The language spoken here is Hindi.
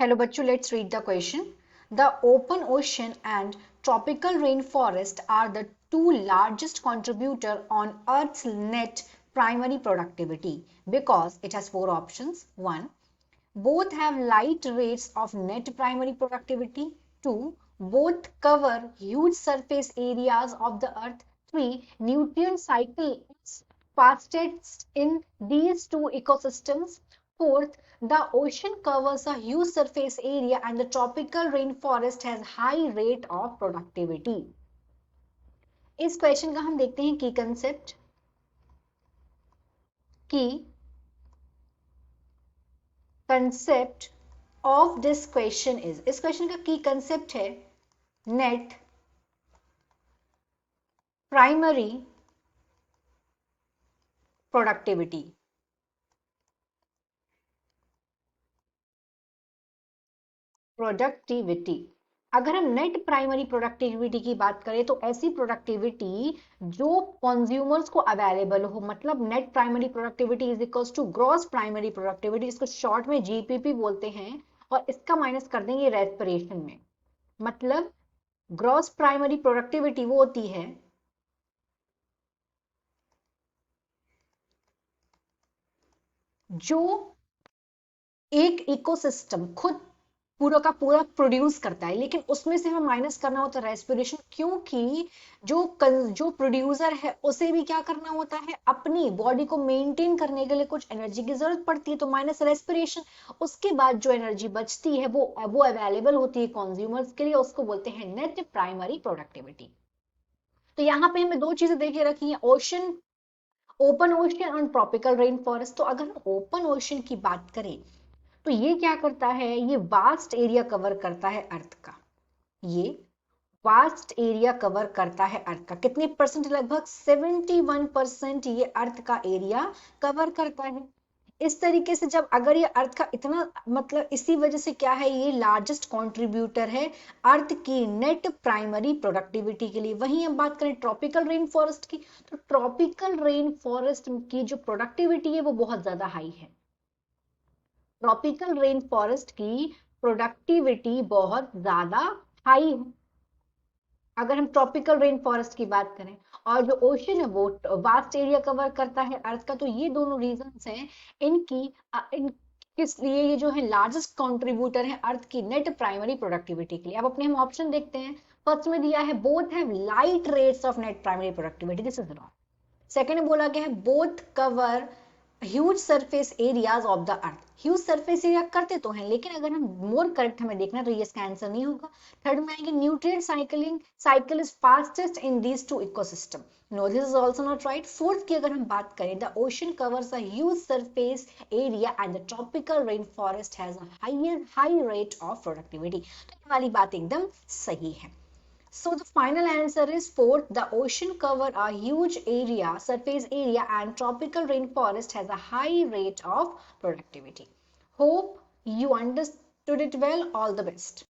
Hello bachcho, let's read the question. The open ocean and tropical rainforest are the two largest contributor on Earth's net primary productivity because it has four options. 1. Both have light rates of net primary productivity. 2. Both cover huge surface areas of the earth. 3. Nutrient cycle is fastest in these two ecosystems. Fourth, the ocean covers a huge surface area and the tropical rainforest has high rate of productivity. इस क्वेश्चन का हम देखते हैं की concept of this question is, इस क्वेश्चन का की कंसेप्ट है नेट प्राइमरी प्रोडक्टिविटी। अगर हम नेट प्राइमरी प्रोडक्टिविटी की बात करें तो ऐसी प्रोडक्टिविटी जो कंज्यूमर्स को अवेलेबल हो, मतलब net primary productivity is equals to gross primary productivity, इसको शॉर्ट में जीपीपी बोलते हैं, और इसका माइनस कर देंगे रेस्पिरेशन में। मतलब ग्रॉस प्राइमरी प्रोडक्टिविटी वो होती है जो एक इकोसिस्टम खुद पूरा का पूरा प्रोड्यूस करता है, लेकिन उसमें से हमें माइनस करना होता है रेस्पिरेशन, क्योंकि जो प्रोड्यूसर है उसे भी क्या करना होता है, अपनी बॉडी को मेंटेन करने के लिए कुछ एनर्जी की जरूरत पड़ती है, तो माइनस रेस्पिरेशन। उसके बाद जो एनर्जी बचती है वो अवेलेबल होती है कंज्यूमर्स के लिए, उसको बोलते हैं नेट प्राइमरी प्रोडक्टिविटी। तो यहाँ पे हमें दो चीजें देखे रखी है, ओशन, ओपन ओशन और ट्रॉपिकल रेन फॉरेस्ट। तो अगर हम ओपन ओशन की बात करें तो ये क्या करता है, ये वास्ट एरिया कवर करता है अर्थ का। ये वास्ट एरिया कवर करता है अर्थ का, कितने परसेंट, लगभग 71% ये अर्थ का एरिया कवर करता है। इस तरीके से जब अगर ये अर्थ का इतना, मतलब इसी वजह से क्या है, ये लार्जेस्ट कंट्रीब्यूटर है अर्थ की नेट प्राइमरी प्रोडक्टिविटी के लिए। वहीं हम बात करें ट्रॉपिकल रेन फॉरेस्ट की, तो ट्रॉपिकल रेन फॉरेस्ट की जो प्रोडक्टिविटी है वो बहुत ज्यादा हाई है। ट्रॉपिकल रेन फॉरेस्ट की प्रोडक्टिविटी बहुत ज्यादा हाई है अगर हम ट्रॉपिकल रेन फॉरेस्ट की बात करें। और जो ओशन है वो वास्ट एरिया कवर करता है अर्थ का। तो ये दोनों रीजंस हैं इनकी, किस लिए ये जो है लार्जेस्ट कंट्रीब्यूटर है अर्थ की नेट प्राइमरी प्रोडक्टिविटी के लिए। अब अपने हम ऑप्शन देखते हैं। फर्स्ट में दिया है both have light rates of net primary productivity, this is wrong. Second में बोला गया है both cover huge surface areas of the earth, huge surface area करते तो हैं, लेकिन अगर हम मोर करेक्ट हमें देखना तो ये इसका आंसर नहीं होगा। थर्ड में आएंगे nutrient cycle is fastest in these two ecosystem, no this is also not right. Fourth की अगर हम बात करें, the ocean covers a huge surface area and the tropical rain forest has a high rate of productivity, तो ये वाली बात एकदम सही है। So the final answer is fourth. The ocean cover a huge area, surface area, and tropical rainforest has a high rate of productivity. Hope you understood it well. All the best.